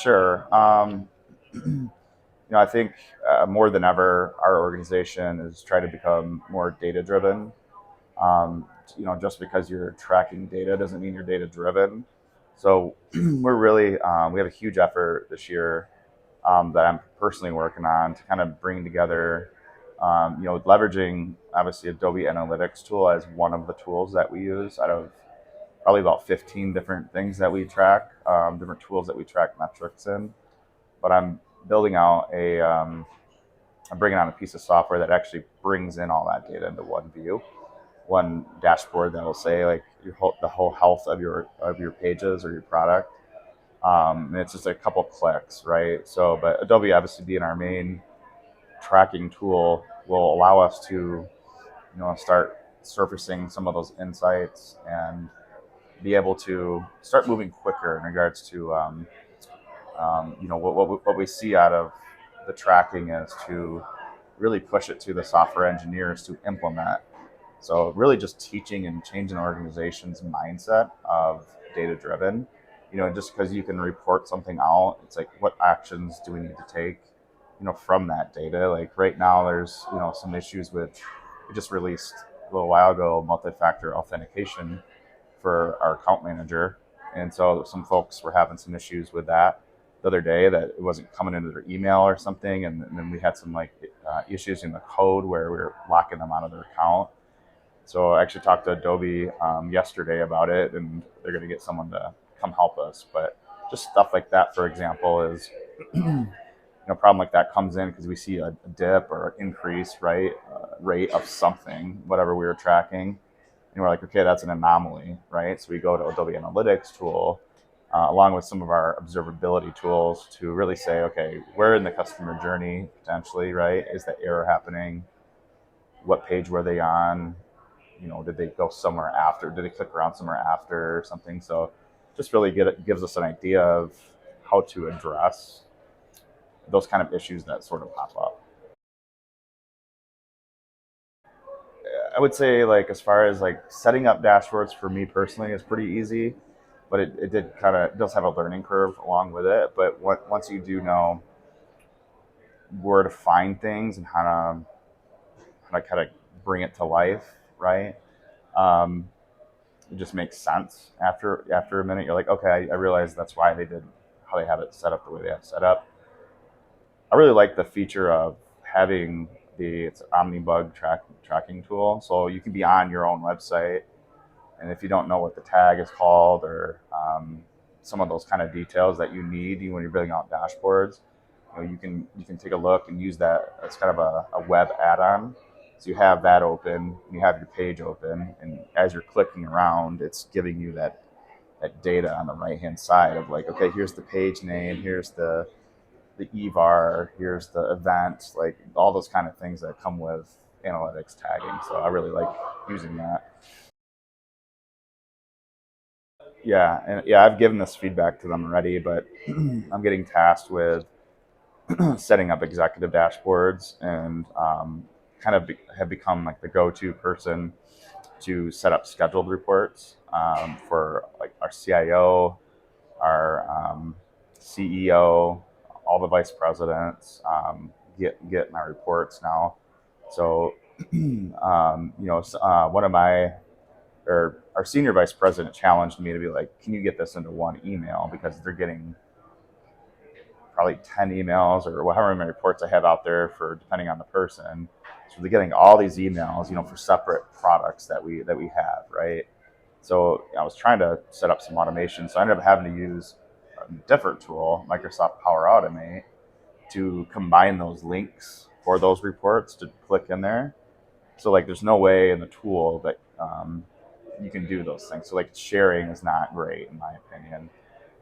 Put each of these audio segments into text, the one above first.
Sure. I think more than ever, our organization is trying to become more data driven. Um, just because you're tracking data doesn't mean you're data driven. So we have a huge effort this year that I'm personally working on to kind of bring together, leveraging obviously Adobe Analytics tool as one of the tools that we use out of probably about 15 different things that we track, different tools that we track metrics in. But building out I'm bringing on a piece of software that actually brings in all that data into one view, one dashboard that will say like the whole health of your pages or your product. And it's just a couple clicks, right? So, but Adobe obviously being our main tracking tool will allow us to, start surfacing some of those insights and be able to start moving quicker in regards to what we see out of the tracking is to really push it to the software engineers to implement. So really just teaching and changing an organization's mindset of data driven. Just because you can report something out, it's like what actions do we need to take, from that data. Like right now there's, some issues with we just released a little while ago multi-factor authentication for our account manager. And so some folks were having some issues with that the other day that it wasn't coming into their email or something. And then we had some issues in the code where we were locking them out of their account. So I actually talked to Adobe yesterday about it, and they're going to get someone to come help us. But just stuff like that, for example, is problem like that comes in because we see a dip or an increase, right, rate of something, whatever we were tracking, and we're like, okay, that's an anomaly, right? So we go to Adobe Analytics tool, along with some of our observability tools to really say, okay, where in the customer journey potentially, right, is the error happening? What page were they on? Did they go somewhere after? Did they click around somewhere after or something? So just really gives us an idea of how to address those kind of issues that sort of pop up. I would say like as far as like setting up dashboards for me personally is pretty easy, but it did kind of does have a learning curve along with it. But once you do know where to find things and how to kind of bring it to life, right? Um, it just makes sense after a minute. You're like, okay, I realize that's why they did how they have it set up the way they have it set up. I really like the feature of having it's Omnibug tracking tool. So you can be on your own website, and if you don't know what the tag is called or some of those kind of details that you need when you're building out dashboards, you can take a look and use that as kind of a web add-on. So you have that open, you have your page open, and as you're clicking around, it's giving you that data on the right hand side of like, okay, here's the page name, here's the EVAR, here's the event, like all those kind of things that come with analytics tagging. So I really like using that. Yeah, and yeah, I've given this feedback to them already, but I'm getting tasked with setting up executive dashboards and have become like the go-to person to set up scheduled reports for like our CIO, our CEO, all the vice presidents get my reports now. So, one of my or our senior vice president challenged me to be like, can you get this into one email because they're getting probably 10 emails or however many reports I have out there for depending on the person. So they're getting all these emails, for separate products that we have, right? So I was trying to set up some automation. So I ended up having to use a different tool, Microsoft Power Automate, to combine those links for those reports to click in there. So like, there's no way in the tool that you can do those things. So like, sharing is not great in my opinion.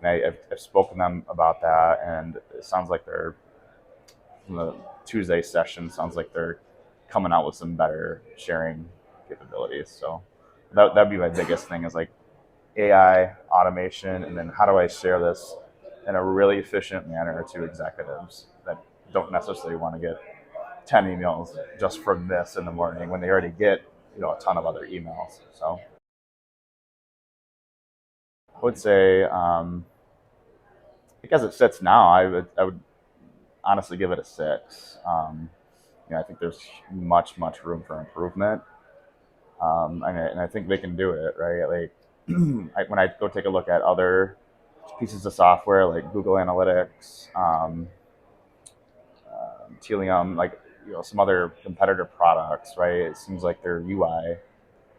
And I've spoken to them about that, and it sounds like they're from the Tuesday session. Sounds like they're coming out with some better sharing capabilities. So that'd be my biggest thing is like AI automation, and then how do I share this in a really efficient manner to executives that don't necessarily want to get 10 emails just from this in the morning when they already get a ton of other emails. So I would say think as it sits now, I would honestly give it a 6. I think there's much room for improvement, and I think they can do it, right? Like when I go take a look at other pieces of software like Google Analytics, Telium, like some other competitor products, right? It seems like their UI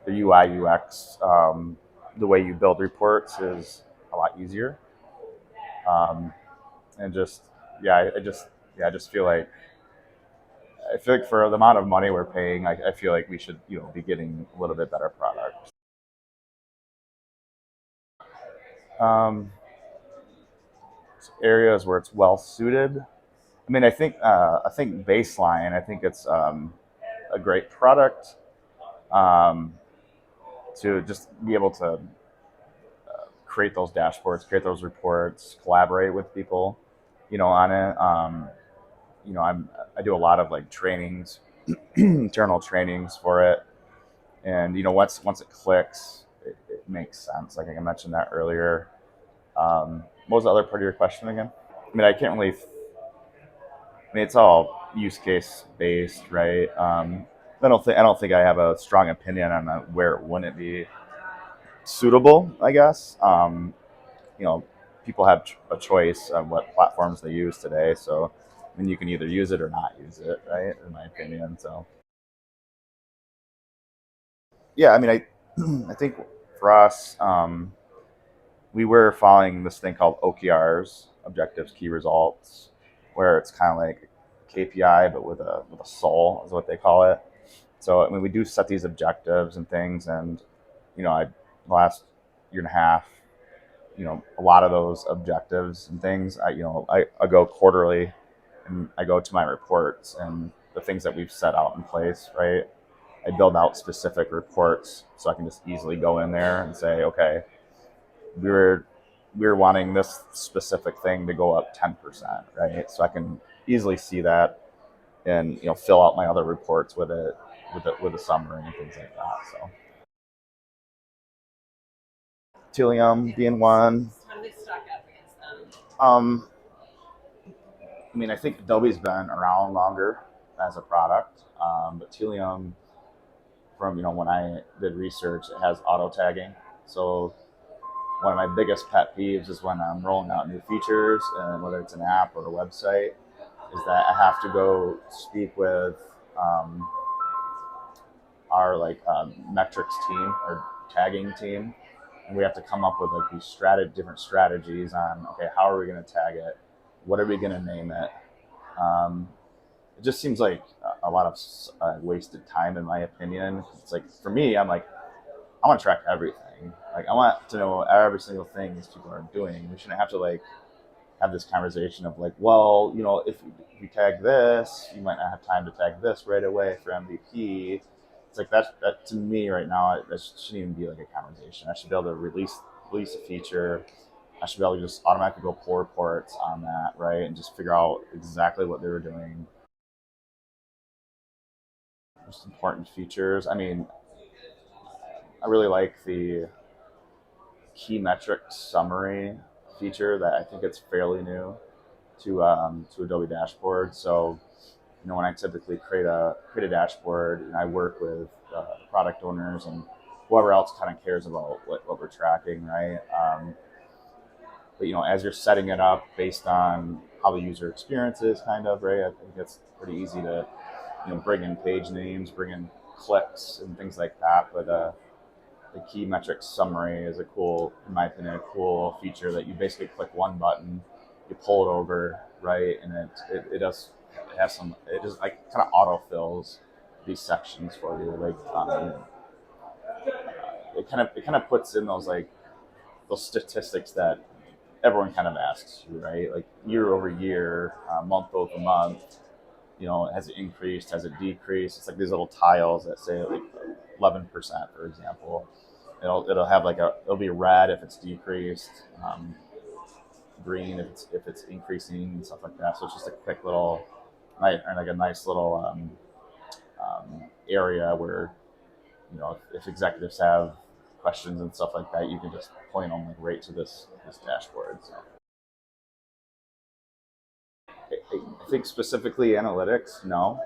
UX, the way you build reports is a lot easier, um, and just yeah, I just feel like for the amount of money we're paying, I feel like we should be getting a little bit better product. Um, Areas where it's well suited. I mean, I think baseline. I think it's a great product, um, to just be able to create those dashboards, create those reports, collaborate with people, on it. I do a lot of like trainings, internal trainings for it, and once it clicks, it makes sense. Like I mentioned that earlier. What was the other part of your question again? I mean, I can't really. I mean, it's all use case based, right? I don't think I have a strong opinion on where it wouldn't be suitable. I guess you know people have a choice of what platforms they use today. So I mean, you can either use it or not use it, right? In my opinion. So yeah, I mean, I think for us, we were following this thing called OKRs, objectives, key results, where it's kind of like KPI but with a soul is what they call it. So I mean, we do set these objectives and things, and the last year and a half, a lot of those objectives and things, I go quarterly, and I go to my reports and the things that we've set out in place, right? I build out specific reports so I can just easily go in there and say, okay, we were we were wanting this specific thing to go up 10%, right? So I can easily see that and fill out my other reports with it, with a summary and things like that. So Telium being one. Um, I mean, I think Adobe's been around longer as a product, but Telium, from when I did research, it has auto tagging. So one of my biggest pet peeves is when I'm rolling out new features, and whether it's an app or a website, is that I have to go speak with um, our metrics team or tagging team, and we have to come up with like these different strategies on, okay, how are we going to tag it, what are we going to name it. Um, it just seems like a lot of wasted time, in my opinion. It's like for me, I'm like, I want to track everything. Like I want to know every single thing these people are doing. We shouldn't have to like have this conversation of like, well, if you tag this, you might not have time to tag this right away for MVP. It's like that to me right now. That shouldn't even be like a conversation. I should be able to release a feature. I should be able to just automatically go pull reports on that, right, and just figure out exactly what they were doing. Most important features. I mean, I really like the key metrics summary feature. That I think it's fairly new to Adobe Dashboard. So when I typically create a dashboard, and I work with product owners and whoever else kind of cares about what we're tracking, right? But as you're setting it up based on how the user experience is, kind of, right? I think it's pretty easy to bring in page names, bring in clicks and things like that. But the key metrics summary is in my opinion, a cool feature that you basically click one button, you pull it over, right, and it has some, it just like kind of autofills these sections for you, like it kind of puts in those statistics that everyone kind of asks you, right, like year over year, month over month, has it increased, has it decreased. It's like these little tiles that say like 11%, for example. It'll have it'll be red if it's decreased, green if it's increasing and stuff like that. So it's just a quick little, like a nice little area where if executives have questions and stuff like that, you can just point them like right to this dashboard. So think specifically analytics, no.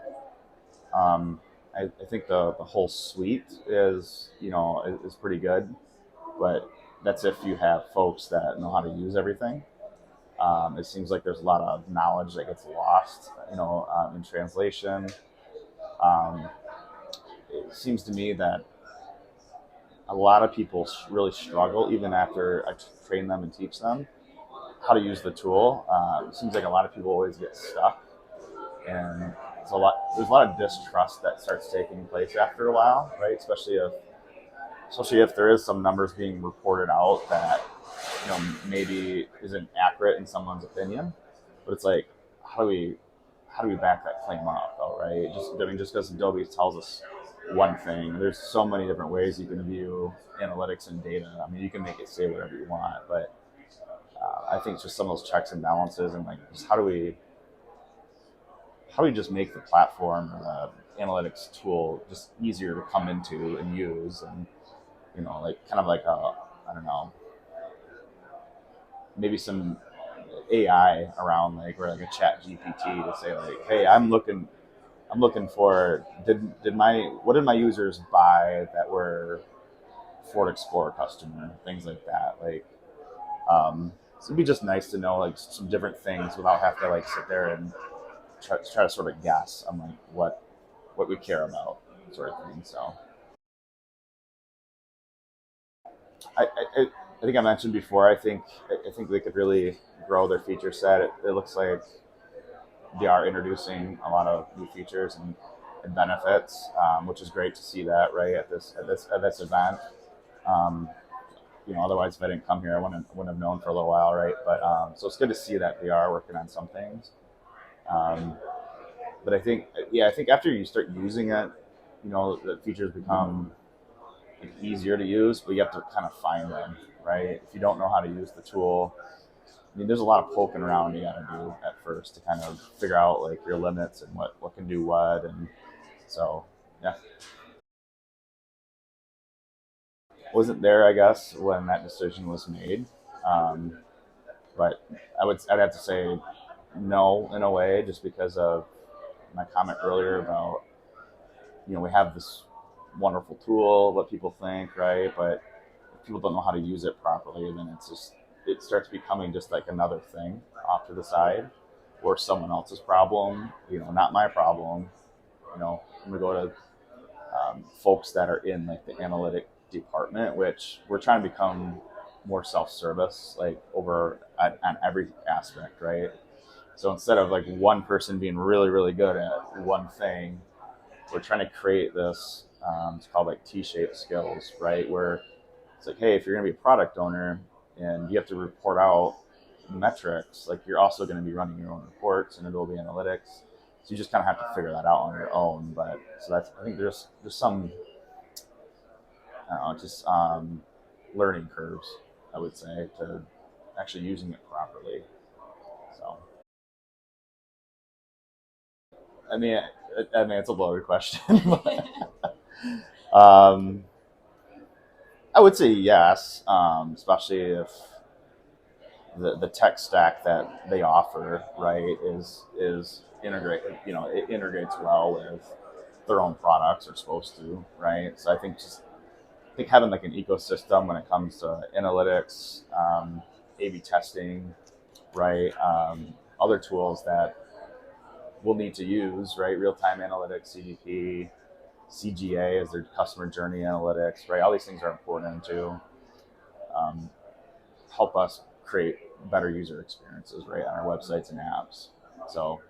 I think the whole suite is pretty good, but that's if you have folks that know how to use everything. It seems like there's a lot of knowledge that gets lost, in translation. Um, it seems to me that a lot of people really struggle, even after I train them and teach them how to use the tool. It seems like a lot of people always get stuck, and there's a lot of distrust that starts taking place after a while, right? Especially if there is some numbers being reported out that maybe isn't accurate in someone's opinion, but it's like, how do we back that claim up, though, right? Just because Adobe tells us one thing, there's so many different ways you can view analytics and data. I mean, you can make it say whatever you want, but I think it's just some of those checks and balances, and like, just how do we just make the platform or the analytics tool just easier to come into and use, and like kind of like a, I don't know, maybe some AI around, like, or like a chat GPT to say, like, hey, I'm looking for, what did my users buy that were Ford Explorer customer, things like that. Like, so it'd be just nice to know, like, some different things without having to like sit there and try to sort of guess on like what we care about, sort of thing. So I, I, I think I mentioned before. I think they could really grow their feature set. It looks like they are introducing a lot of new features and benefits, which is great to see that, right, at this event. Um, Otherwise, if I didn't come here, I wouldn't have known for a little while, right? But so it's good to see that they are working on some things. Um, but I think after you start using it, the features become like easier to use, but you have to kind of find them, right? If you don't know how to use the tool, I mean, there's a lot of poking around you got to do at first to kind of figure out like your limits and what can do what, and so yeah, wasn't there, I guess, when that decision was made. Um, but I'd have to say no in a way, just because of my comment earlier about we have this wonderful tool, what people think, right? But if people don't know how to use it properly, then it starts becoming just like another thing off to the side, or someone else's problem, not my problem. I'm gonna go to folks that are in like the analytic department, which we're trying to become more self-service, like over on every aspect, right? So instead of like one person being really, really good at one thing, we're trying to create this. It's called like T-shaped skills, right? Where it's like, hey, if you're going to be a product owner and you have to report out metrics, like you're also going to be running your own reports in Adobe Analytics. So you just kind of have to figure that out on your own. But so I think there's some, I don't know, just learning curves, I would say, to actually using it properly. So I mean, it's a loaded question, but um, I would say yes, especially if the tech stack that they offer, right, is integrated. It integrates well with their own products, are supposed to, right? So I think having like an ecosystem when it comes to analytics, A/B testing, right, other tools that we'll need to use, right, real time analytics, CDP, CGA as their customer journey analytics, right? All these things are important to um, help us create better user experiences, right, on our websites and apps. So